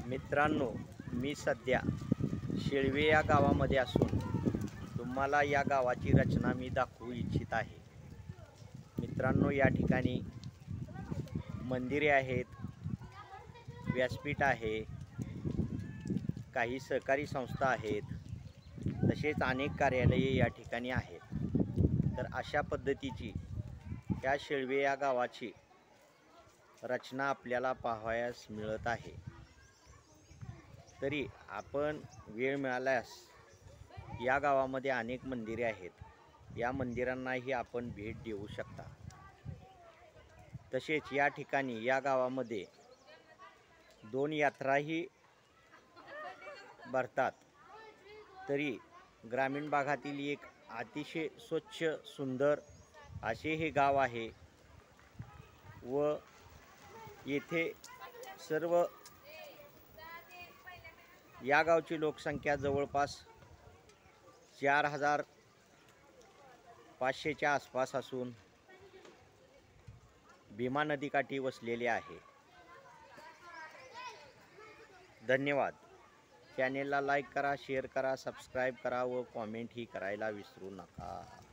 मित्रांनो, मी सध्या शेळवे या गावामध्ये असून तुम्हाला या गावाची रचना मी दाखवू इच्छित आहे। मित्रांनो, या ठिकाणी मंदिरे आहेत, व्यासपीठ आहे, काही सहकारी संस्था आहेत, तसेच अनेक कार्यालये या ठिकाणी आहेत। तर अशा पद्धतीची या शेळवे या गावाची रचना आपल्याला पाहावयास मिळत आहे। तरी आपण वेळ मिळाल्यास या गावामध्ये अनेक मंदिरे आहेत, या मंदिरांनाही आपण भेट देऊ शकता। तसेच या ठिकाणी या गावामध्ये 2 यात्राही भरतात। तरी ग्रामीण भागातील एक अतिशय स्वच्छ सुंदर असे हे गाव आहे व येथे सर्व या गावची लोकसंख्या जवळपास 4500च्या आसपास असून भीमा नदीकाठी वसलेले आहे। धन्यवाद। चॅनेलला लाईक करा, शेअर करा, सबस्क्राईब करा व कॉमेंट ही करायला विसरू नका।